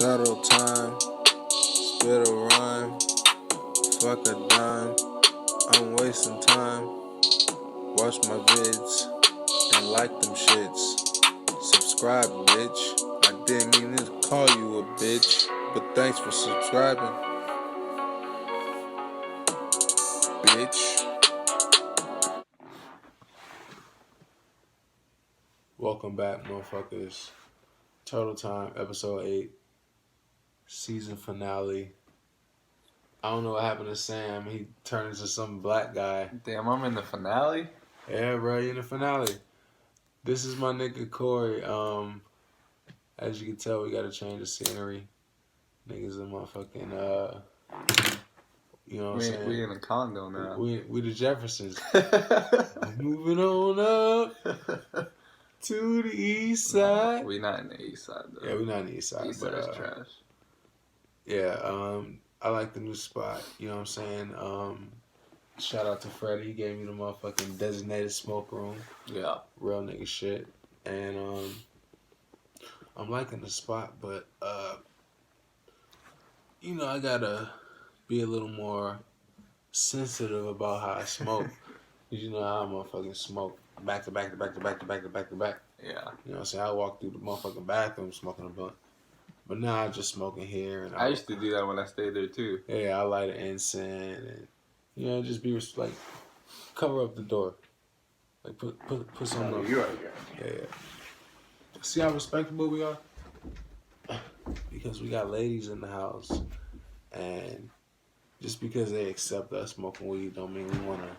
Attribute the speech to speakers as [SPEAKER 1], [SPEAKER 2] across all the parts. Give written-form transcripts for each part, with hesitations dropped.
[SPEAKER 1] Shoutout time, spit a rhyme, fuck a dime. I'm wasting time. Watch my vids and like them shits. Subscribe, bitch. I didn't mean to call you a bitch, but thanks for subscribing, bitch.
[SPEAKER 2] Welcome back, motherfuckers. Total Time, episode 8, season finale. I don't know what happened to Sam. He turned into some black guy.
[SPEAKER 3] Damn, I'm in the finale?
[SPEAKER 2] Yeah, bro, you in the finale. This is my nigga Corey. As you can tell, we gotta change the scenery. Niggas are motherfucking, you know what I'm saying?
[SPEAKER 3] We in a condo now.
[SPEAKER 2] We the Jeffersons. Moving on up to the east side.
[SPEAKER 3] We not in the east side, though.
[SPEAKER 2] Yeah, we not in the east side.
[SPEAKER 3] East side is trash.
[SPEAKER 2] Yeah, I like the new spot. You know what I'm saying? Shout out to Freddy. He gave me the motherfucking designated smoke room.
[SPEAKER 3] Yeah.
[SPEAKER 2] Real nigga shit. And I'm liking the spot, but you know, I gotta be a little more sensitive about how I smoke. Cause you know how I motherfucking smoke back to back to back to back to back to back to back.
[SPEAKER 3] Yeah.
[SPEAKER 2] You know what I'm saying? I walk through the motherfucking bathroom smoking a blunt. But now I just smoking here. And
[SPEAKER 3] I used to do that when I stayed there, too.
[SPEAKER 2] Yeah, I light an incense and, you know, just be like, cover up the door. Like, put something up.
[SPEAKER 3] You're right,
[SPEAKER 2] Yeah. See how respectable we are? Because we got ladies in the house. And just because they accept us smoking weed don't mean we want to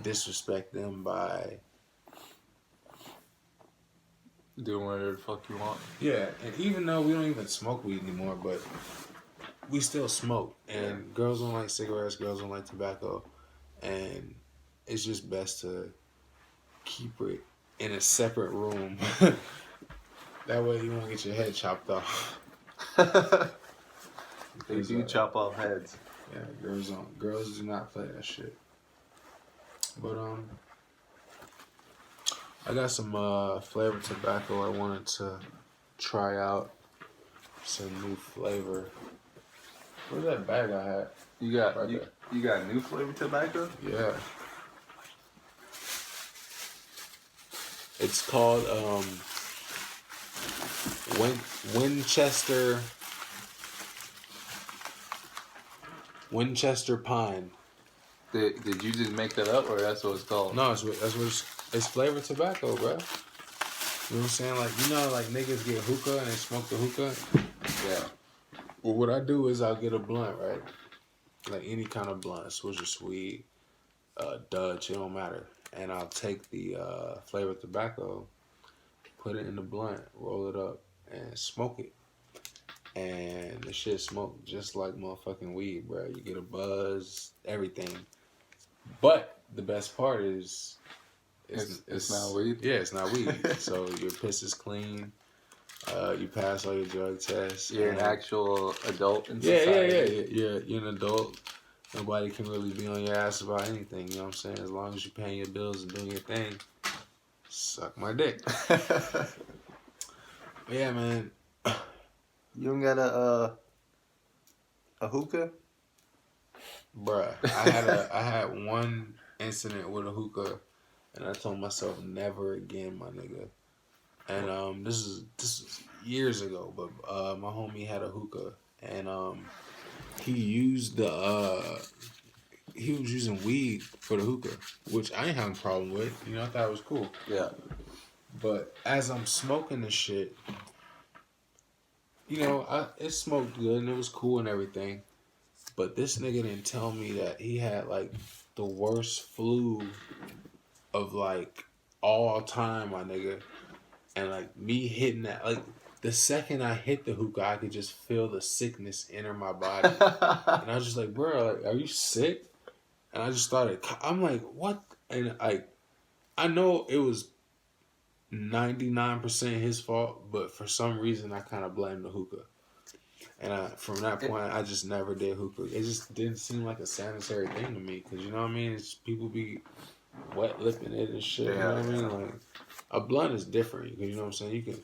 [SPEAKER 2] disrespect them by
[SPEAKER 3] doing whatever the fuck you want.
[SPEAKER 2] Yeah, and even though we don't even smoke weed anymore, but we still smoke. And girls don't like cigarettes, girls don't like tobacco. And it's just best to keep it in a separate room. That way you won't get your head chopped off.
[SPEAKER 3] They do chop off heads.
[SPEAKER 2] Yeah, girls do not play that shit. But I got some flavored tobacco I wanted to try out. Some new flavor. Where's that bag I had?
[SPEAKER 3] You got
[SPEAKER 2] right there.
[SPEAKER 3] You got new flavored tobacco?
[SPEAKER 2] Yeah. It's called Winchester Pine.
[SPEAKER 3] Did you just make that up, or that's what it's called?
[SPEAKER 2] No, it's flavored tobacco, bro. You know what I'm saying? Like, you know, like niggas get hookah and they smoke the hookah.
[SPEAKER 3] Yeah.
[SPEAKER 2] Well, what I do is I'll get a blunt, right? Like any kind of blunt, Switch or Sweet, Dutch, it don't matter. And I'll take the flavored tobacco, put it in the blunt, roll it up, and smoke it. And the shit smoke just like motherfucking weed, bro. You get a buzz, everything. But the best part is
[SPEAKER 3] it's not weed.
[SPEAKER 2] Yeah, it's not weed. So your piss is clean. You pass all your drug tests.
[SPEAKER 3] You're an actual adult in
[SPEAKER 2] society.
[SPEAKER 3] Yeah.
[SPEAKER 2] You're an adult. Nobody can really be on your ass about anything. You know what I'm saying? As long as you're paying your bills and doing your thing, suck my dick. But yeah, man.
[SPEAKER 3] You don't got a hookah?
[SPEAKER 2] Bruh, I had one incident with a hookah, and I told myself never again, my nigga. And this is years ago, but my homie had a hookah, and he was using weed for the hookah, which I ain't having a problem with. You know, I thought it was cool.
[SPEAKER 3] Yeah.
[SPEAKER 2] But as I'm smoking this shit, you know, it smoked good and it was cool and everything. But this nigga didn't tell me that he had like the worst flu of like all time, my nigga. And like me hitting that, like the second I hit the hookah, I could just feel the sickness enter my body. And I was just like, bro, like, are you sick? And I just started, I'm like, what? And like, I know it was 99% his fault, but for some reason I kind of blame the hookah. And from that point, I just never did hookah. It just didn't seem like a sanitary thing to me, because you know what I mean? It's people be wet lipping it and shit. You know what I mean? Like, a blunt is different, because you know what I'm saying? You can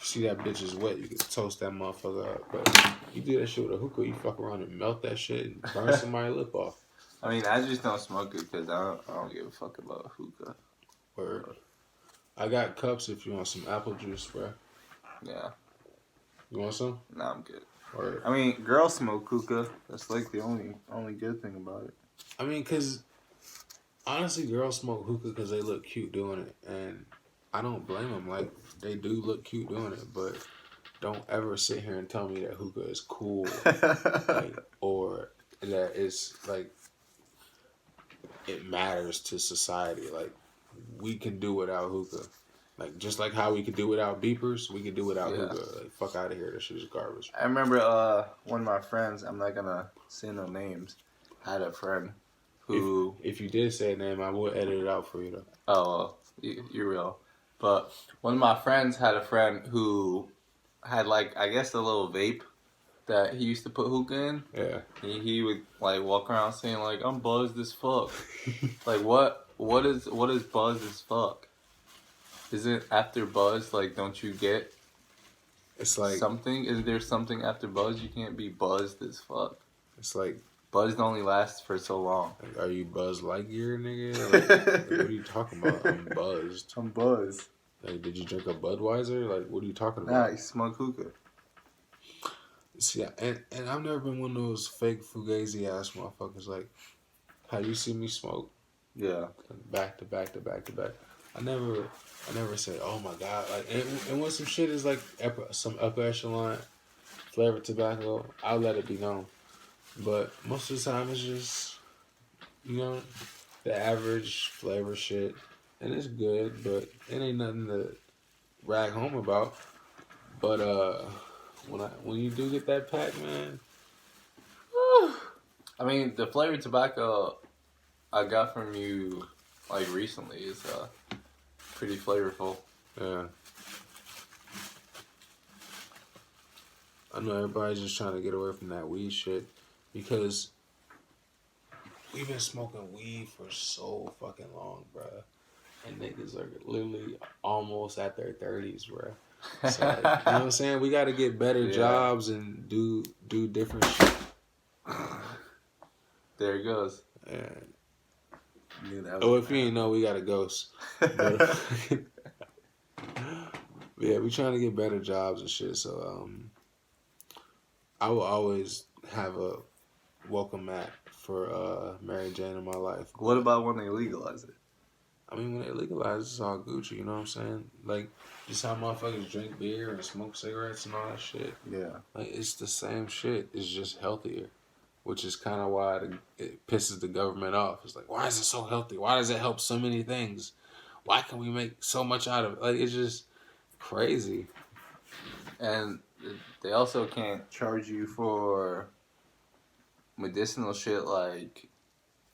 [SPEAKER 2] see that bitch is wet, you can toast that motherfucker up. But you do that shit with a hookah, you fuck around and melt that shit and burn somebody's lip off.
[SPEAKER 3] I mean, I just don't smoke it because I don't give a fuck about hookah.
[SPEAKER 2] Word. I got cups if you want some apple juice, bro.
[SPEAKER 3] Yeah.
[SPEAKER 2] You want some?
[SPEAKER 3] Nah, I'm good.
[SPEAKER 2] Word.
[SPEAKER 3] I mean, girls smoke hookah. That's like the only good thing about it.
[SPEAKER 2] I mean, because honestly, girls smoke hookah because they look cute doing it. And I don't blame them. Like, they do look cute doing it. But don't ever sit here and tell me that hookah is cool. Like, or that it's, like, it matters to society. Like, we can do without hookah. Like, just like how we could do without beepers, we could do without hookah. Like, fuck out of here. That shit is garbage.
[SPEAKER 3] I remember one of my friends, I'm not gonna say no names, had a friend who...
[SPEAKER 2] If you did say a name, I would edit it out for you, though.
[SPEAKER 3] Oh, you're real. But one of my friends had a friend who had, like, I guess a little vape that he used to put hookah in.
[SPEAKER 2] Yeah.
[SPEAKER 3] He would, like, walk around saying, like, I'm buzzed as fuck. Like, what is buzzed as fuck? Isn't after buzz, like, don't you get
[SPEAKER 2] It's like
[SPEAKER 3] something? Is there something after buzz? You can't be buzzed as fuck.
[SPEAKER 2] It's like
[SPEAKER 3] Buzzed only lasts for so long.
[SPEAKER 2] Like, are you Buzz Lightyear, nigga? Like, what are you talking about? I'm buzzed.
[SPEAKER 3] I'm buzzed.
[SPEAKER 2] Like, did you drink a Budweiser? Like, what are you talking
[SPEAKER 3] Nah,
[SPEAKER 2] about?
[SPEAKER 3] you smoke hookah.
[SPEAKER 2] See, and I've never been one of those fake fugazi ass motherfuckers. Like, how you see me smoke?
[SPEAKER 3] Yeah.
[SPEAKER 2] Back to back to back to back. I never say, oh my god. Like, and when some shit is like some upper echelon flavored tobacco, I'll let it be known. But most of the time, it's just, you know, the average flavor shit. And it's good, but it ain't nothing to rag home about. But when you do get that pack, man.
[SPEAKER 3] I mean, the flavored tobacco I got from you, like, recently is pretty flavorful.
[SPEAKER 2] Yeah. I know everybody's just trying to get away from that weed shit. Because we've been smoking weed for so fucking long, bruh. And niggas are literally almost at their 30s, bruh. So, like, you know what I'm saying? We got to get better jobs and do different shit.
[SPEAKER 3] There it goes.
[SPEAKER 2] Yeah.
[SPEAKER 3] Oh,
[SPEAKER 2] if you ain't know, we got a ghost. But, yeah, we trying to get better jobs and shit. So I will always have a welcome mat for Mary Jane in my life.
[SPEAKER 3] What about when they legalize it?
[SPEAKER 2] I mean, when they legalize, it's all Gucci, you know what I'm saying? Like, just how motherfuckers drink beer and smoke cigarettes and all that shit.
[SPEAKER 3] Yeah.
[SPEAKER 2] Like, it's the same shit. It's just healthier, which is kind of why it pisses the government off. It's like, why is it so healthy? Why does it help so many things? Why can we make so much out of it? Like, it's just crazy.
[SPEAKER 3] And they also can't charge you for medicinal shit like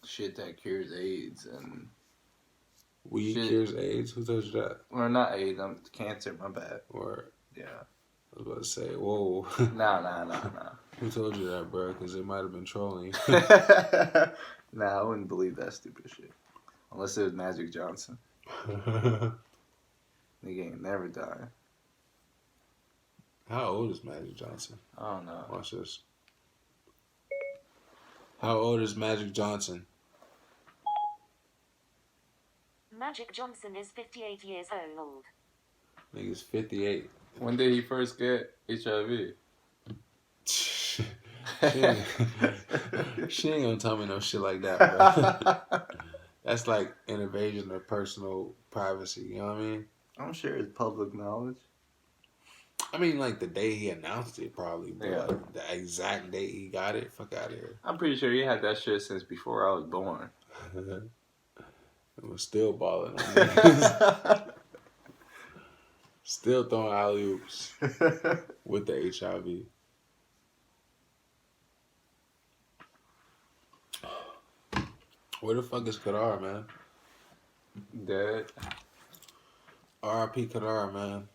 [SPEAKER 3] shit that cures AIDS and
[SPEAKER 2] Weed
[SPEAKER 3] shit.
[SPEAKER 2] Cures AIDS? Who told you that?
[SPEAKER 3] Or not AIDS, cancer, my bad.
[SPEAKER 2] Or,
[SPEAKER 3] yeah.
[SPEAKER 2] I was about to say, whoa.
[SPEAKER 3] Nah.
[SPEAKER 2] Who told you that, bro? Because they might have been trolling you.
[SPEAKER 3] Nah, I wouldn't believe that stupid shit. Unless it was Magic Johnson. Nigga ain't never dying.
[SPEAKER 2] How old is Magic Johnson?
[SPEAKER 3] I don't know.
[SPEAKER 2] Watch this. How old is Magic Johnson?
[SPEAKER 4] Magic Johnson is 58 years old.
[SPEAKER 2] Nigga's 58.
[SPEAKER 3] When did he first get HIV?
[SPEAKER 2] She ain't gonna tell me no shit like that, bro. That's like an invasion of personal privacy, you know what I mean?
[SPEAKER 3] I'm sure it's public knowledge.
[SPEAKER 2] I mean, like, the day he announced it, probably, but
[SPEAKER 3] Yeah.
[SPEAKER 2] like, the exact date he got it, fuck out of here.
[SPEAKER 3] I'm pretty sure he had that shit since before I was born.
[SPEAKER 2] It was still balling on niggas. Still throwing alley-oops with the HIV. Where the fuck is Kadar, man?
[SPEAKER 3] Dead.
[SPEAKER 2] R.I.P. Kadar, man.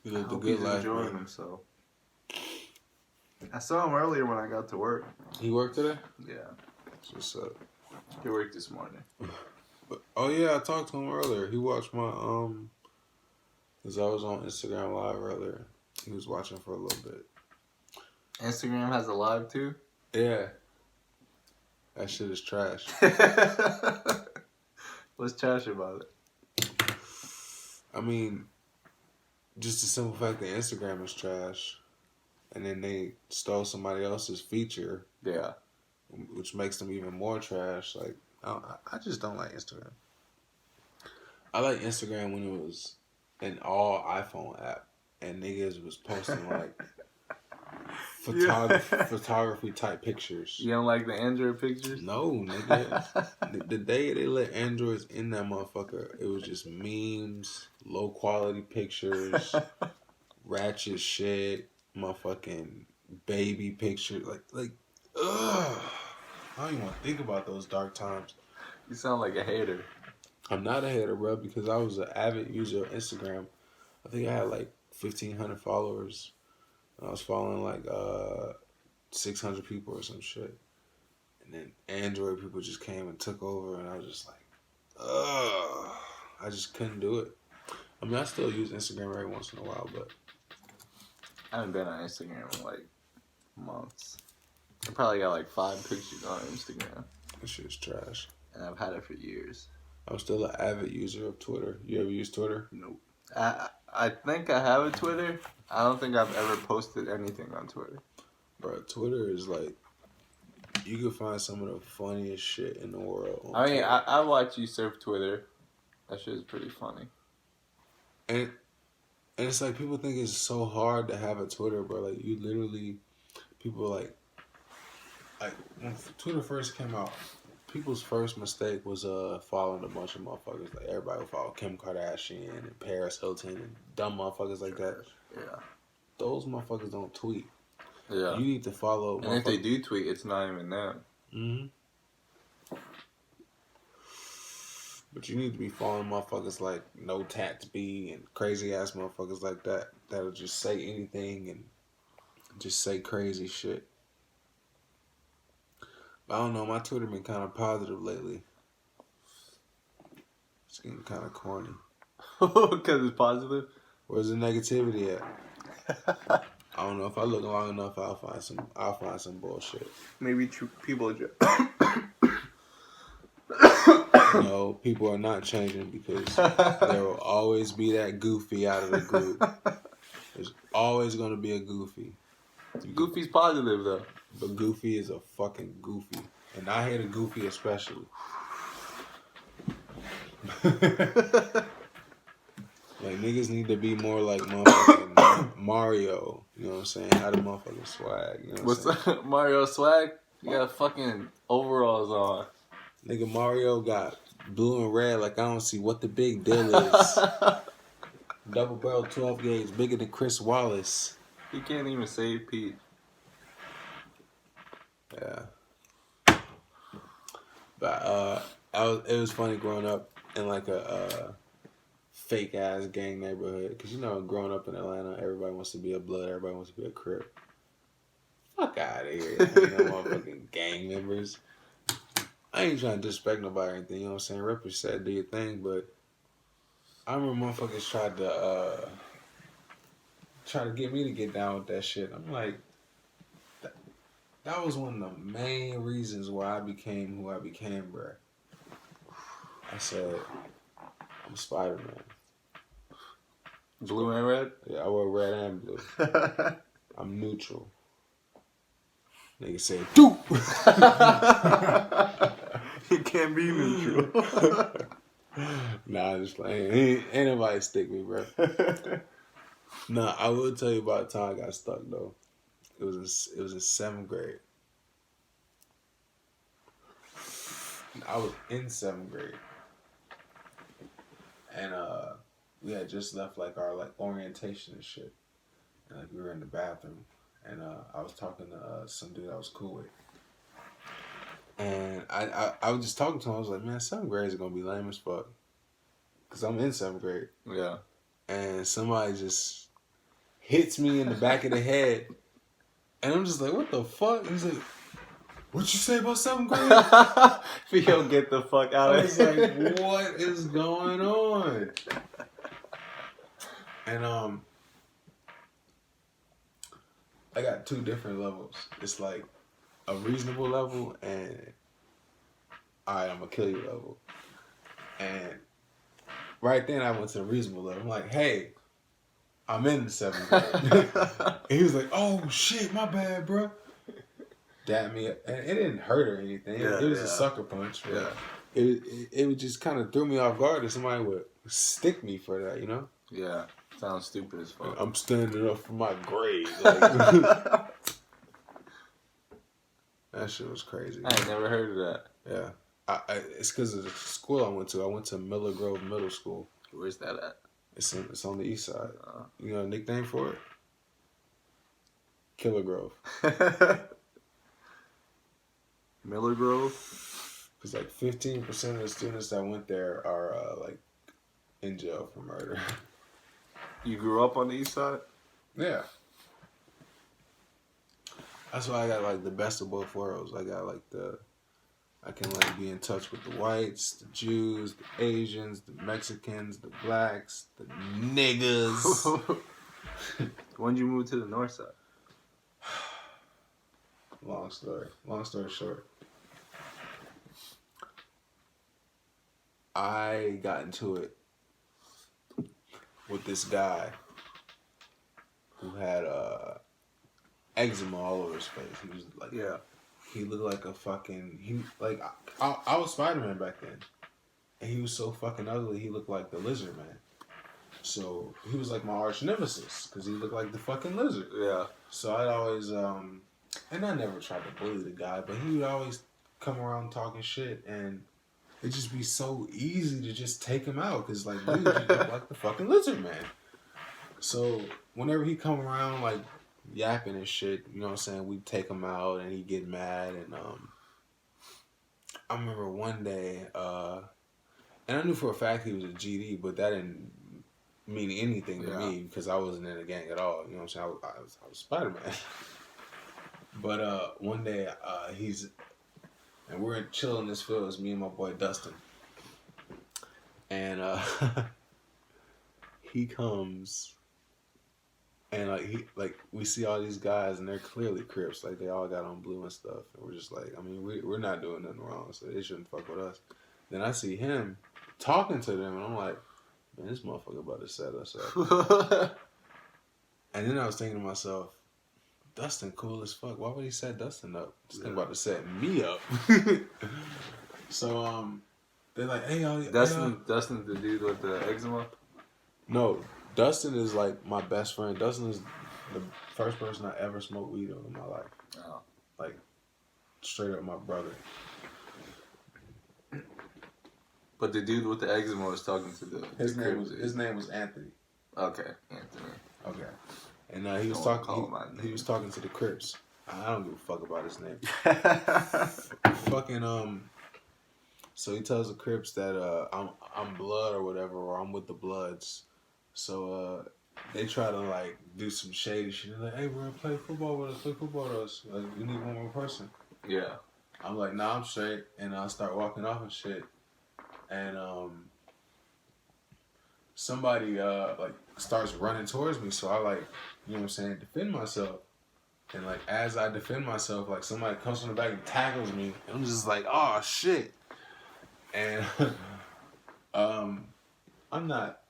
[SPEAKER 2] He
[SPEAKER 3] I
[SPEAKER 2] lived a
[SPEAKER 3] hope
[SPEAKER 2] good
[SPEAKER 3] he's
[SPEAKER 2] life,
[SPEAKER 3] enjoying
[SPEAKER 2] man.
[SPEAKER 3] himself. I saw him earlier when I got to work.
[SPEAKER 2] He worked today?
[SPEAKER 3] Yeah.
[SPEAKER 2] What's up?
[SPEAKER 3] He worked this morning.
[SPEAKER 2] Oh yeah, I talked to him earlier. He watched my Because I was on Instagram Live earlier. He was watching for a little bit.
[SPEAKER 3] Instagram has a live too?
[SPEAKER 2] Yeah. That shit is trash.
[SPEAKER 3] What's trash about it?
[SPEAKER 2] I mean, just the simple fact that Instagram is trash. And then they stole somebody else's feature.
[SPEAKER 3] Yeah.
[SPEAKER 2] Which makes them even more trash. Like, I just don't like Instagram. I like Instagram when it was an all iPhone app. And niggas was posting like photography type pictures.
[SPEAKER 3] You don't like the Android pictures?
[SPEAKER 2] No, nigga. The day they let Androids in that motherfucker, it was just memes, low quality pictures, ratchet shit, motherfucking baby pictures. Like, ugh. I don't even want to think about those dark times.
[SPEAKER 3] You sound like a hater.
[SPEAKER 2] I'm not a hater, bro, because I was an avid user of Instagram. I think I had like 1,500 followers. And I was following like 600 people or some shit. And then Android people just came and took over, and I was just like, ugh. I just couldn't do it. I mean, I still use Instagram every once in a while, but
[SPEAKER 3] I haven't been on Instagram in like months. I probably got like 5 pictures on Instagram.
[SPEAKER 2] that shit is trash.
[SPEAKER 3] And I've had it for years.
[SPEAKER 2] I'm still an avid user of Twitter. You ever use Twitter?
[SPEAKER 3] Nope. I think I have a Twitter. I don't think I've ever posted anything on Twitter.
[SPEAKER 2] Bro, Twitter is like, you can find some of the funniest shit in the world.
[SPEAKER 3] I mean, I watch you surf Twitter. That shit is pretty funny.
[SPEAKER 2] And it's like, people think it's so hard to have a Twitter, bro. Like, you literally, people like when Twitter first came out, people's first mistake was following a bunch of motherfuckers. Like, everybody would follow Kim Kardashian and Paris Hilton and dumb motherfuckers like that.
[SPEAKER 3] Yeah.
[SPEAKER 2] Those motherfuckers don't tweet.
[SPEAKER 3] Yeah.
[SPEAKER 2] You need to follow.
[SPEAKER 3] And if they do tweet, it's not even them.
[SPEAKER 2] Mm-hmm. But you need to be following motherfuckers like No Tax B and crazy ass motherfuckers like that that'll just say anything and just say crazy shit. But I don't know, my Twitter been kind of positive lately. It's getting kind of corny.
[SPEAKER 3] Because it's positive?
[SPEAKER 2] Where's the negativity at? I don't know, if I look long enough, I'll find some bullshit.
[SPEAKER 3] Maybe people
[SPEAKER 2] No, people are not changing because there will always be that goofy out of the group. There's always going to be a goofy.
[SPEAKER 3] Goofy's positive, though.
[SPEAKER 2] But Goofy is a fucking goofy. And I hate a goofy especially. Like, niggas need to be more like motherfucking Mario. You know what I'm saying? How the motherfucking swag. You know what I'm saying?
[SPEAKER 3] Mario swag? You got fucking overalls on.
[SPEAKER 2] Nigga, Mario got blue and red like I don't see what the big deal is. Double barrel 12 gauge, bigger than Chris Wallace.
[SPEAKER 3] He can't even save Pete.
[SPEAKER 2] Yeah. But it was funny growing up in like a fake ass gang neighborhood. Cause you know, growing up in Atlanta, everybody wants to be a blood, everybody wants to be a Crip. Fuck out of here. Ain't no motherfucking gang members. I ain't trying to disrespect nobody or anything, you know what I'm saying? Rep your set, do your thing, but I remember motherfuckers tried to get me to get down with that shit. I'm like, that was one of the main reasons why I became who I became, bruh. I said, I'm Spider-Man.
[SPEAKER 3] Blue and red?
[SPEAKER 2] Yeah, I wear red and blue. I'm neutral. Nigga said, dude!
[SPEAKER 3] He can't be neutral.
[SPEAKER 2] Nah, I'm just playing. Ain't nobody stick me, bro. Nah, I will tell you about the time I got stuck, though. It was in 7th grade. I was in 7th grade. And we had just left like our like orientation and shit. And like we were in the bathroom. And I was talking to some dude I was cool with. And I was just talking to him. I was like, man, 7th grade is going to be lame as fuck. Because I'm in 7th grade.
[SPEAKER 3] Yeah.
[SPEAKER 2] And somebody just hits me in the back of the head. And I'm just like, what the fuck? He's like, what you say about 7th grade?
[SPEAKER 3] If you don't get the fuck out
[SPEAKER 2] I
[SPEAKER 3] of
[SPEAKER 2] was
[SPEAKER 3] here.
[SPEAKER 2] like, what is going on? And I got 2 different levels. It's like a reasonable level and alright, I'm gonna kill you level. And right then I went to the reasonable level. I'm like, hey, I'm in the 7th grade. And he was like, oh shit, my bad, bro. Dapped me up. And it didn't hurt or anything.
[SPEAKER 3] Yeah,
[SPEAKER 2] it was
[SPEAKER 3] yeah.
[SPEAKER 2] a sucker punch. But
[SPEAKER 3] Yeah.
[SPEAKER 2] it just kind of threw me off guard that somebody would stick me for that, you know?
[SPEAKER 3] Yeah. Sounds stupid as fuck.
[SPEAKER 2] I'm standing up for my grade. Like, that shit was crazy.
[SPEAKER 3] I ain't never heard of that.
[SPEAKER 2] Yeah. It's because of the school I went to. I went to Miller Grove Middle School.
[SPEAKER 3] Where's that at?
[SPEAKER 2] It's on the east side. You got a nickname for it? Killer Grove.
[SPEAKER 3] Miller Grove?
[SPEAKER 2] Because like 15% of the students that went there are like in jail for murder.
[SPEAKER 3] You grew up on the east side?
[SPEAKER 2] Yeah. That's why I got like the best of both worlds. I got like I can like be in touch with the whites, the Jews, the Asians, the Mexicans, the blacks, the niggas.
[SPEAKER 3] When'd you move to the north side?
[SPEAKER 2] Long story short. I got into it with this guy who had eczema all over his face. He was like,
[SPEAKER 3] Yeah.
[SPEAKER 2] he looked like a fucking, I was Spider-Man back then. And he was so fucking ugly, he looked like the Lizard Man. So he was like my arch nemesis because he looked like the fucking lizard.
[SPEAKER 3] Yeah.
[SPEAKER 2] So I'd always, and I never tried to bully the guy, but he would always come around talking shit, and it'd just be so easy to just take him out because, like, dude, you look like the fucking Lizard Man. So whenever he come around, like, yapping and shit, you know what I'm saying, we'd take him out, and he'd get mad, and I remember one day, and I knew for a fact he was a GD, but that didn't mean anything to me because I wasn't in a gang at all. You know what I'm saying? I was Spider-Man. But one day and we're chilling in this field. It's me and my boy Dustin. And he comes and we see all these guys and they're clearly Crips. Like they all got on blue and stuff. And we're just like, I mean, we're not doing nothing wrong, so they shouldn't fuck with us. Then I see him talking to them and I'm like, man, this motherfucker about to set us up. And then I was thinking to myself, Dustin cool as fuck. Why would he set Dustin up? This thing about to set me up. So they're like, hey y'all.
[SPEAKER 3] Dustin's the dude with the eczema?
[SPEAKER 2] No, Dustin is like my best friend. Dustin is the first person I ever smoked weed on in my life.
[SPEAKER 3] Oh.
[SPEAKER 2] Like straight up my brother.
[SPEAKER 3] But the dude with the eczema was talking to
[SPEAKER 2] his name was Anthony.
[SPEAKER 3] Okay, Anthony.
[SPEAKER 2] Okay. And he was talking to the Crips. I don't give a fuck about his name. Fucking so he tells the Crips that I'm blood or whatever, or I'm with the Bloods. So they try to like do some shady shit. They're like, hey, we're gonna play football with us. Like, we need one more person.
[SPEAKER 3] Yeah.
[SPEAKER 2] I'm like, nah, I'm straight, and I start walking off and shit. And somebody like starts running towards me, so I like, you know what I'm saying, defend myself. And like as I defend myself, like somebody comes from the back and tackles me, and I'm just like, oh shit. And I'm not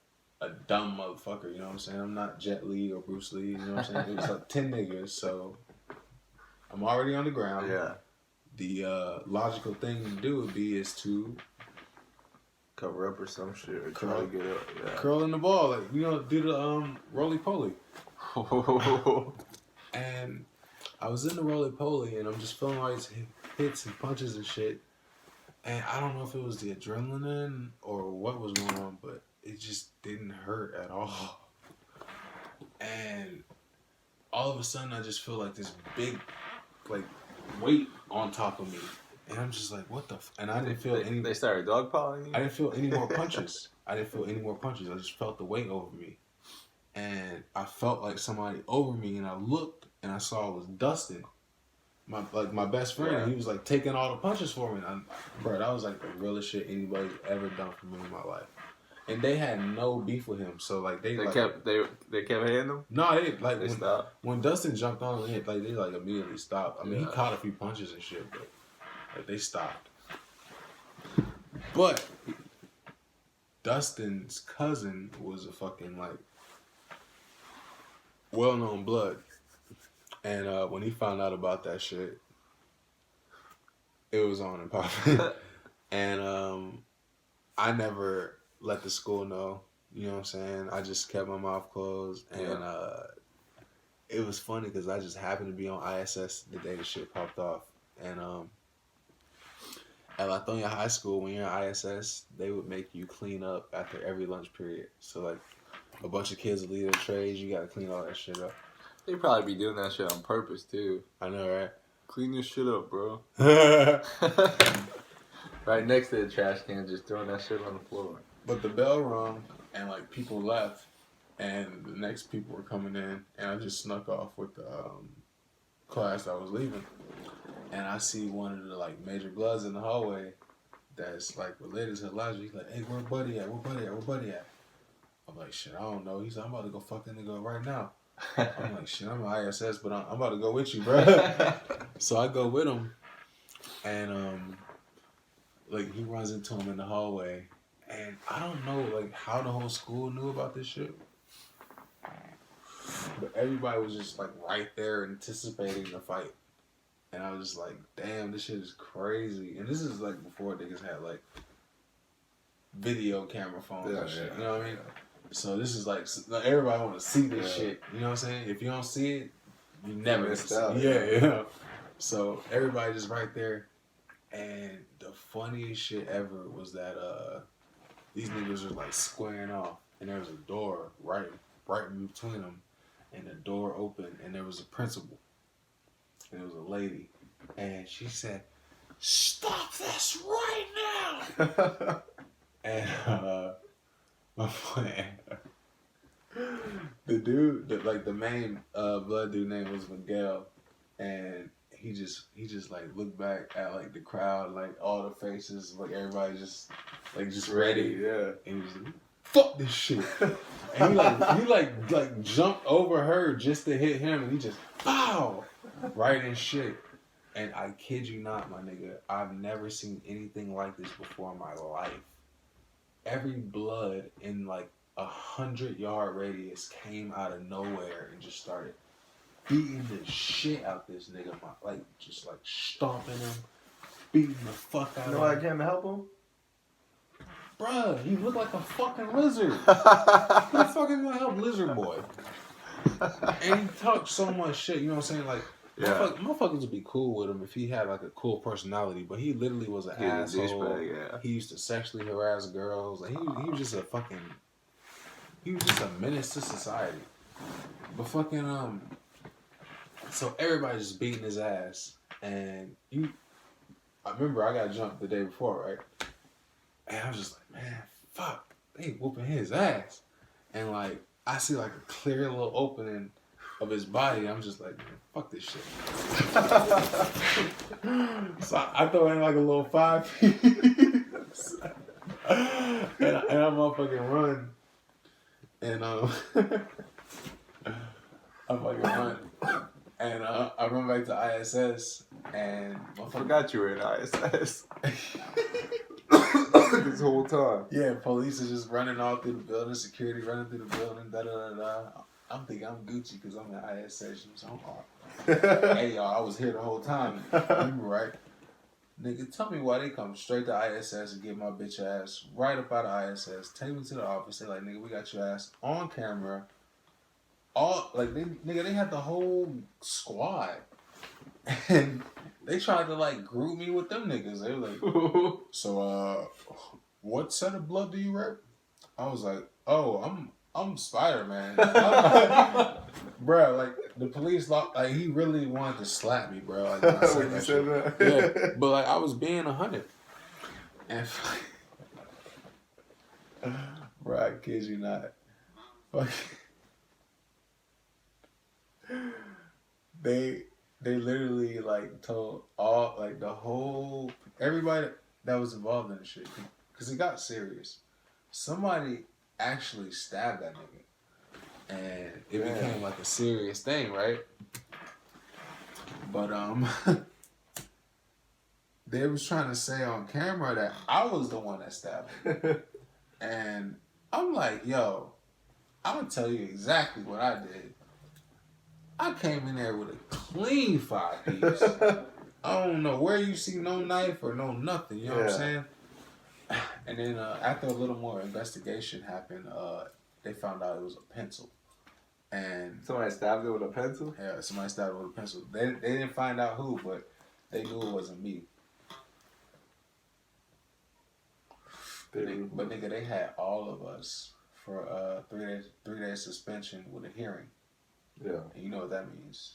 [SPEAKER 2] a dumb motherfucker, you know what I'm saying? I'm not Jet Li or Bruce Lee, you know what I'm saying? It was like 10 niggas, so I'm already on the ground.
[SPEAKER 3] Yeah.
[SPEAKER 2] The logical thing to do would be is to
[SPEAKER 3] cover up or some shit, or try to get up. Yeah.
[SPEAKER 2] Curling the ball, like, you know, do the roly-poly. And I was in the roly-poly, and I'm just feeling all these hits and punches and shit. And I don't know if it was the adrenaline or what was going on, but it just didn't hurt at all. And all of a sudden, I just feel like this big, like, weight on top of me. And I'm just like, what the and I didn't feel any...
[SPEAKER 3] They started dogpiling you?
[SPEAKER 2] I didn't feel any more punches. I just felt the weight over me. And I felt like somebody over me, and I looked, and I saw it was Dustin, my best friend. Yeah. He was like taking all the punches for me. And bro, that was like the realest shit anybody's ever done for me in my life. And they had no beef with him, so like they like,
[SPEAKER 3] kept hitting him.
[SPEAKER 2] no, they like
[SPEAKER 3] They stopped.
[SPEAKER 2] when Dustin jumped on it, like they like immediately stopped. I mean, he
[SPEAKER 3] Yeah.
[SPEAKER 2] caught a few punches and shit, but like they stopped. But Dustin's cousin was a fucking like well-known blood, and when he found out about that shit, it was on and popping. And I never let the school know. You know what I'm saying? I just kept my mouth closed, and it was funny because I just happened to be on ISS the day the shit popped off, and at Lithonia High School, when you're in ISS, they would make you clean up after every lunch period. So like, a bunch of kids would leave their trays, you gotta clean all that shit up.
[SPEAKER 3] They probably be doing that shit on purpose too.
[SPEAKER 2] I know, right?
[SPEAKER 3] Clean your shit up, bro. Right next to the trash can, just throwing that shit on the floor.
[SPEAKER 2] But the bell rung, and like people left, and the next people were coming in, and I just snuck off with the class I was leaving, and I see one of the like major bloods in the hallway that's like related to Elijah. He's like, "Hey, where Buddy at? Where Buddy at? Where Buddy at?" I'm like, "Shit, I don't know." He's like, "I'm about to go fuck that nigga right now." I'm like, "Shit, I'm an ISS, but I'm about to go with you, bro." So I go with him, and like he runs into him in the hallway. And I don't know, like, how the whole school knew about this shit. But everybody was just, like, right there anticipating the fight. And I was just like, damn, this shit is crazy. And this is, like, before niggas had, like, video camera phones and shit. You know what I mean? So this is, like everybody want to see this shit. You know what I'm saying? If you don't see it, you never
[SPEAKER 3] missed out.
[SPEAKER 2] Yeah. So everybody just right there. And the funniest shit ever was that, these niggas were like squaring off, and there was a door right in between them, and the door opened, and there was a principal, and it was a lady, and she said, "Stop this right now!" And my friend, the dude, the main blood dude name was Miguel, and he just like looked back at like the crowd, like all the faces, like everybody just ready,
[SPEAKER 3] yeah.
[SPEAKER 2] and he was like, "Fuck this shit," and he like jumped over her just to hit him, and he just pow right in shit. And I kid you not, my nigga, I've never seen anything like this before in my life. Every blood in like 100-yard radius came out of nowhere and just started beating the shit out this nigga, like just like stomping him, beating the fuck out of him.
[SPEAKER 3] I came to help him?
[SPEAKER 2] Bruh, he looked like a fucking lizard. Who the fuck is gonna help Lizard Boy? And he talked so much shit, you know what I'm saying? Like, motherfuckers would be cool with him if he had like a cool personality, but he literally was an asshole. He used to sexually harass girls. Like, he was just a menace to society. But fucking, so everybody just beating his ass. And I remember I got jumped the day before, right? And I was just like, man, fuck, they whooping his ass. And like, I see like a clear little opening of his body. I'm just like, man, fuck this shit. So I throw in like a little 5 piece. and I motherfucking run. And I fucking run. And I run back to ISS. And
[SPEAKER 3] I forgot you were in ISS. This whole time.
[SPEAKER 2] Yeah, police is just running all through the building, security running through the building, da-da-da-da. I'm thinking I'm Gucci because I'm in ISS. So I'm like, hey, y'all, I was here the whole time. Remember, right? Nigga, tell me why they come straight to ISS and get my bitch ass right up out of ISS, take me to the office, say like, nigga, we got your ass on camera. All, like, they had the whole squad. And they tried to, like, group me with them niggas. They were like, so, what set of blood do you rep? I was like, oh, I'm Spyda, man. Bro, like, the police, like, he really wanted to slap me, bro. Like, when I said that shit. Yeah, but, like, I was being 100. And, bro, I kid you not. Fuck. They literally, like, told all, like, everybody that was involved in the shit. Because it got serious. somebody actually stabbed that nigga, and it became like a serious thing, right? But they was trying to say on camera that I was the one that stabbed him, and I'm like, yo, I'm gonna tell you exactly what I did. I came in there with a clean 5-piece. I don't know where you see no knife or no nothing. You know what I'm saying? And then after a little more investigation happened, they found out it was a pencil. And
[SPEAKER 3] somebody stabbed it with a pencil?
[SPEAKER 2] Yeah, somebody stabbed it with a pencil. They didn't find out who, but they knew it wasn't me. But nigga, they had all of us for 3 days suspension with a hearing. Yeah. And you know what that means.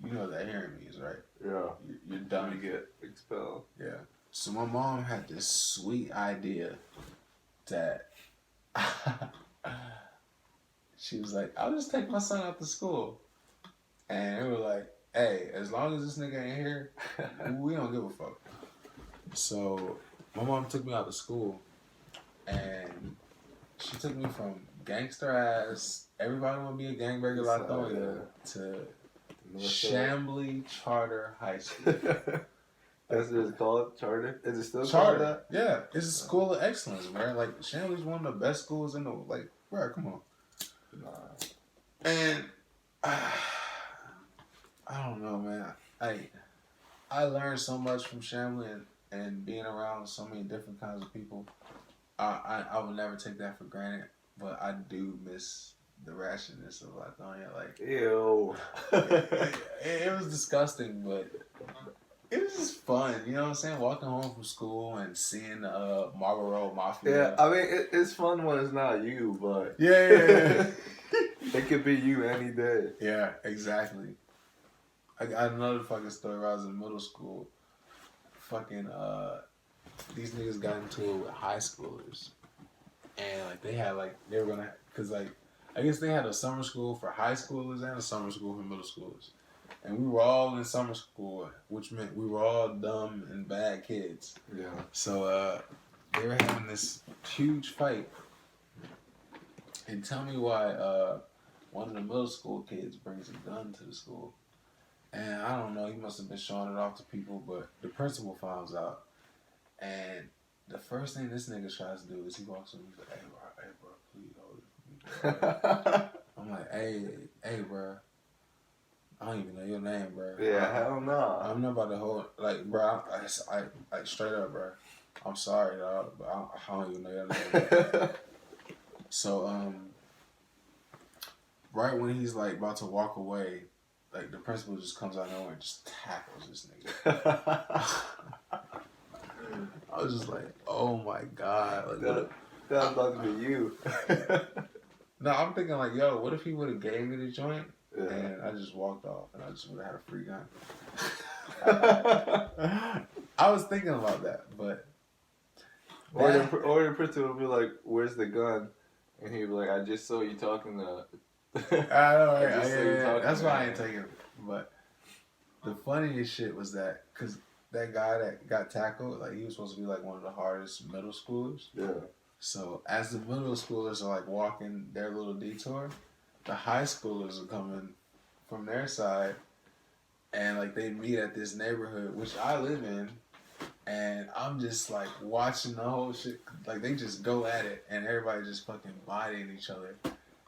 [SPEAKER 2] You know what that hearing means, right? Yeah. You're done.
[SPEAKER 3] You get expelled.
[SPEAKER 2] Yeah. So my mom had this sweet idea that she was like, I'll just take my son out to school. And they were like, hey, as long as this nigga ain't here, we don't give a fuck. So my mom took me out to school, and she took me from gangster ass, everybody want to be a gangbanger Latoya, to Chambly Charter High School.
[SPEAKER 3] That's what it's called? Charter? Is it still
[SPEAKER 2] Charter?
[SPEAKER 3] Called that?
[SPEAKER 2] Yeah. It's a school of excellence, man. Like, Chambly's one of the best schools in the, like, bro, come on. Nah. And, I don't know, man. I learned so much from Chambly and being around so many different kinds of people. I would never take that for granted, but I do miss the rationness of Latoya. Like,
[SPEAKER 3] ew.
[SPEAKER 2] it was disgusting, but it was just fun. You know what I'm saying? Walking home from school and seeing Marlboro Mafia.
[SPEAKER 3] Yeah, I mean, it's fun when it's not you, but
[SPEAKER 2] yeah.
[SPEAKER 3] It could be you any day.
[SPEAKER 2] Yeah, exactly. I got another fucking story where I was in middle school. Fucking, these niggas got into it with high schoolers. And, like, they were gonna, cause, like, I guess they had a summer school for high schoolers and a summer school for middle schoolers. And we were all in summer school, which meant we were all dumb and bad kids. Yeah. So, they were having this huge fight. And tell me why, one of the middle school kids brings a gun to the school. And I don't know, he must have been showing it off to people, but the principal finds out. And the first thing this nigga tries to do is he walks in and he's like, hey bro, please hold it. I'm like, hey bro, I don't even know your name, bro.
[SPEAKER 3] Yeah, hell no.
[SPEAKER 2] I'm not about to hold, like, bro, I like, straight up, bro. I'm sorry, dog, but I don't even know your name, bro. So, right when he's, like, about to walk away, like, the principal just comes out of nowhere and just tackles this nigga. I was just like, oh my God. Like,
[SPEAKER 3] that's about to be you.
[SPEAKER 2] No, I'm thinking like, yo, what if he would have gave me the joint and I just walked off and I just would have had a free gun? I was thinking about that, but...
[SPEAKER 3] Or the principal would be like, where's the gun? And he'd be like, I just saw you talking to...
[SPEAKER 2] I know, right? That's why I ain't taking it. But the funniest shit was that, because that guy that got tackled, like, he was supposed to be, like, one of the hardest middle schoolers. Yeah. So, as the middle schoolers are, like, walking their little detour, the high schoolers are coming from their side, and, like, they meet at this neighborhood, which I live in, and I'm just, like, watching the whole shit. Like, they just go at it, and everybody just fucking biting each other.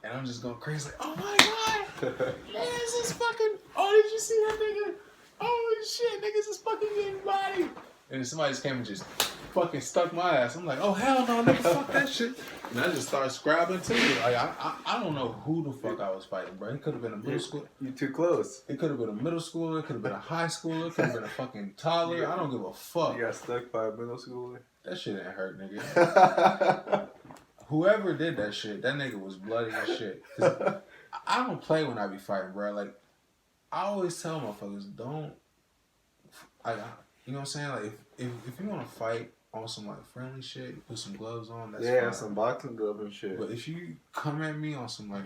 [SPEAKER 2] And I'm just going crazy, like, oh my God, man, this is fucking, oh, did you see that nigga? Holy shit, niggas is fucking getting bodied. And then somebody just came and just fucking stuck my ass. I'm like, oh, hell no, nigga, fuck that shit. And I just started scrabbling too. Like, I don't know who the fuck I was fighting, bro. It could have been a middle school.
[SPEAKER 3] You too close.
[SPEAKER 2] It could have been a middle schooler. It could have been a high schooler. It could have been a fucking toddler. I don't give a fuck.
[SPEAKER 3] You got stuck by a middle schooler?
[SPEAKER 2] That shit didn't hurt, nigga. Whoever did that shit, that nigga was bloody as shit. 'Cause I don't play when I be fighting, bro. Like, I always tell motherfuckers, don't. You know what I'm saying? Like, if you want to fight on some, like, friendly shit, you put some gloves on, that's fine.
[SPEAKER 3] Some boxing gloves and shit.
[SPEAKER 2] But if you come at me on some, like,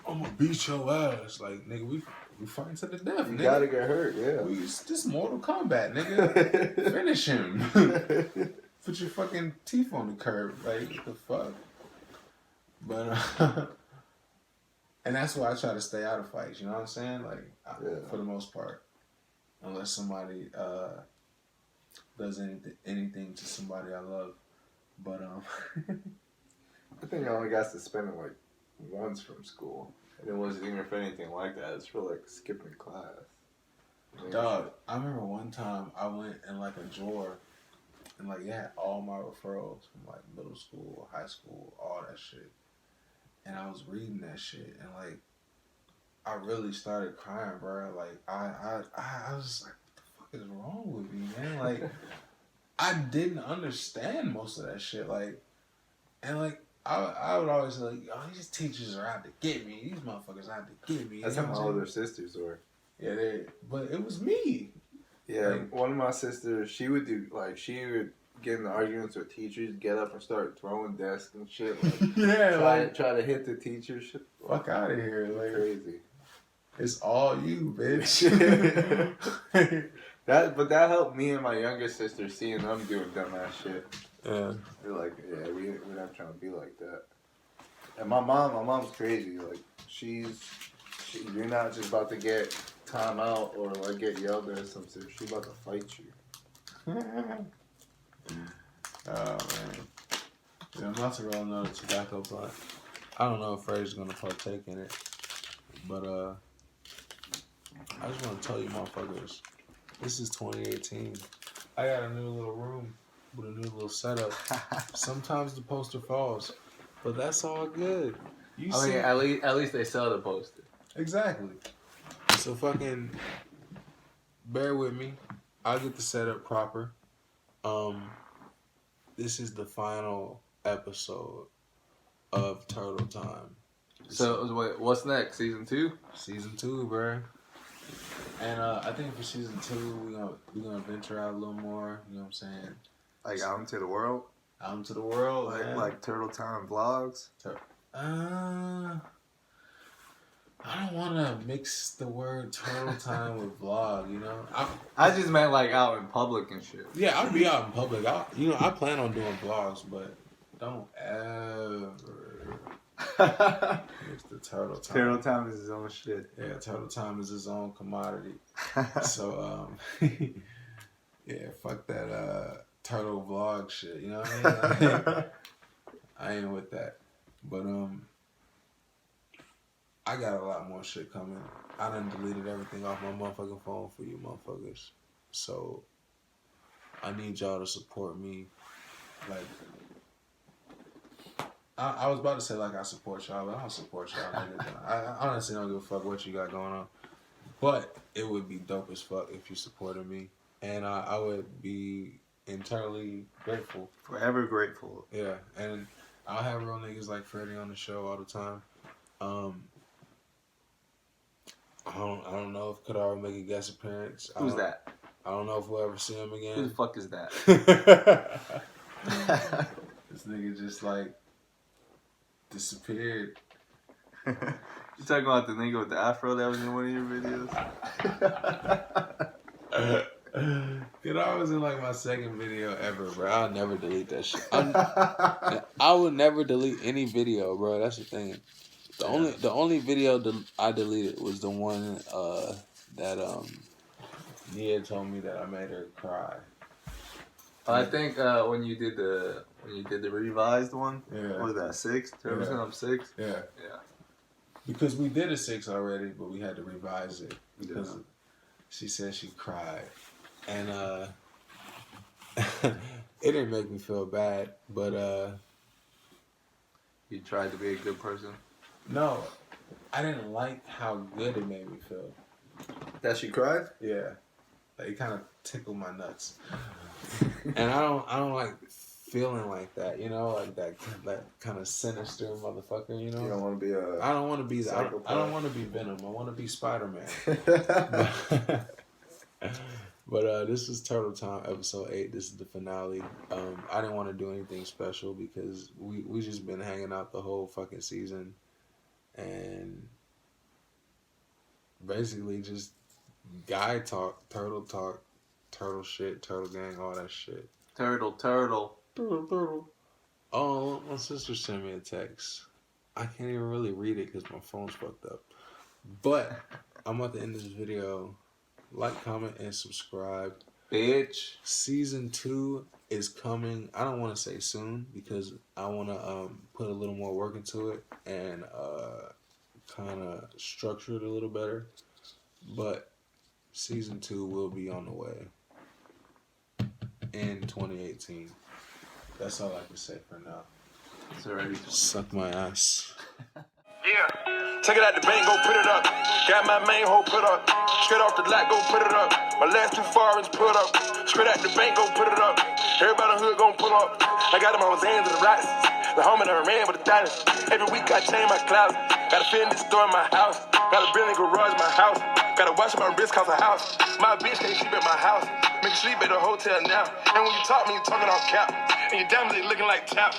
[SPEAKER 2] I'm gonna beat your ass, like, nigga, we fighting to the death,
[SPEAKER 3] you
[SPEAKER 2] nigga.
[SPEAKER 3] gotta get hurt, yeah.
[SPEAKER 2] This Mortal Kombat, nigga. Finish him. Put your fucking teeth on the curb, like, what the fuck? But and that's why I try to stay out of fights. You know what I'm saying? Like for the most part, unless somebody does anything to somebody I love. But
[SPEAKER 3] I think I only got suspended like once from school. And it wasn't even for anything like that. It's for like skipping class.
[SPEAKER 2] dog, I remember one time I went in like a drawer and like it had all my referrals from like middle school, high school, all that shit. And I was reading that shit and like I really started crying, bro. Like I was just like, what the fuck is wrong with me, man? Like I didn't understand most of that shit. Like and like I would always say like, oh, these teachers are out to get me. These motherfuckers are out to get me.
[SPEAKER 3] That's how my older sisters were.
[SPEAKER 2] Yeah, but it was me.
[SPEAKER 3] Yeah,
[SPEAKER 2] like,
[SPEAKER 3] one of my sisters, she would get in arguments with teachers, get up and start throwing desks and shit. Like,
[SPEAKER 2] yeah,
[SPEAKER 3] try to hit the teachers. Shit.
[SPEAKER 2] Fuck out of here, like
[SPEAKER 3] Crazy.
[SPEAKER 2] It's all you, bitch.
[SPEAKER 3] But that helped me and my younger sister seeing them doing dumbass shit.
[SPEAKER 2] Yeah.
[SPEAKER 3] They're like, yeah, we're not trying to be like that. And my mom's crazy. Like, you're not just about to get time out or like get yelled at or something. She's about to fight you.
[SPEAKER 2] Oh man. Yeah, I'm about to roll another tobacco blunt. I don't know if Freddy's gonna partake in it, but I just want to tell you, motherfuckers, this is 2018. I got a new little room with a new little setup. Sometimes the poster falls, but that's all good.
[SPEAKER 3] I mean, at least they sell the poster.
[SPEAKER 2] Exactly. So fucking bear with me. I'll get the setup proper. This is the final episode of Turtle Time.
[SPEAKER 3] So wait, what's next? Season 2?
[SPEAKER 2] Season 2, bro. And I think for season 2 we're gonna venture out a little more. You know what I'm saying?
[SPEAKER 3] Like out into the world?
[SPEAKER 2] Out into the world,
[SPEAKER 3] like Turtle Time vlogs?
[SPEAKER 2] I don't want to mix the word Turtle Time with vlog, you know?
[SPEAKER 3] I just meant like out in public and shit.
[SPEAKER 2] Yeah, I'll be out in public. I plan on doing vlogs, but don't ever mix the Turtle Time.
[SPEAKER 3] Turtle Time is his own shit.
[SPEAKER 2] Yeah, Turtle Time is his own commodity. So, yeah, fuck that turtle vlog shit, you know what I mean? I ain't with that. But, I got a lot more shit coming. I done deleted everything off my motherfucking phone for you motherfuckers. So, I need y'all to support me. Like, I was about to say like I support y'all, but I don't support y'all. I honestly don't give a fuck what you got going on. But it would be dope as fuck if you supported me. And I would be entirely grateful.
[SPEAKER 3] Forever grateful.
[SPEAKER 2] Yeah, and I'll have real niggas like Freddy on the show all the time. I don't know if Kadar will make a guest appearance.
[SPEAKER 3] Who's that?
[SPEAKER 2] I don't know if we'll ever see him again.
[SPEAKER 3] Who the fuck is that?
[SPEAKER 2] This nigga just like disappeared.
[SPEAKER 3] You talking about the nigga with the afro that was in one of your videos?
[SPEAKER 2] Kadar was in like my second video ever, bro. I'll never delete that shit. I would never delete any video, bro. That's the thing. The only video I deleted was the one that Nia told me that I made her cry.
[SPEAKER 3] I think when you did the revised one,
[SPEAKER 2] yeah.
[SPEAKER 3] what was that, 6? Turtles up 6?
[SPEAKER 2] Yeah.
[SPEAKER 3] Yeah.
[SPEAKER 2] Because we did a 6 already, but we had to revise it because she said she cried, and it didn't make me feel bad, but
[SPEAKER 3] you tried to be a good person.
[SPEAKER 2] No, I didn't like how good it made me feel.
[SPEAKER 3] That she cried?
[SPEAKER 2] Yeah, like it kind of tickled my nuts, and I don't like feeling like that, you know, like that kind of sinister motherfucker, you know.
[SPEAKER 3] You don't want to be
[SPEAKER 2] I don't want to be that. I don't want to be Venom. I want to be Spider-Man. But this is Turtle Time episode 8. This is the finale. I didn't want to do anything special because we just been hanging out the whole fucking season. And basically just guy talk, turtle shit, turtle gang, all that shit.
[SPEAKER 3] Turtle.
[SPEAKER 2] Oh, my sister sent me a text. I can't even really read it because my phone's fucked up. But I'm about to end this video. Like, comment, and subscribe.
[SPEAKER 5] Bitch.
[SPEAKER 2] Season 2 is coming. I don't want to say soon because I want to put a little more work into it and kind of structure it a little better. But season 2 will be on the way in 2018. That's all I can say for now.
[SPEAKER 5] It's already
[SPEAKER 2] Suck my ass.
[SPEAKER 6] Yeah. Take it out the bank, go put it up. Got my main hoe put up. Straight off the lot, go put it up. My last 2 foreigns put up. Straight out the bank, go put it up. Everybody in the hood gon' pull up. I got them on his hands and the rocks. The homie that ran with the diamonds. Every week I change my closet. Got a Fendi store in my house. Got a building garage in my house. Got a watch my wrist cause a house. My bitch can't sleep at my house. Make her sleep at the hotel now. And when you talk me, you talking all cap. And your diamonds they looking like tap.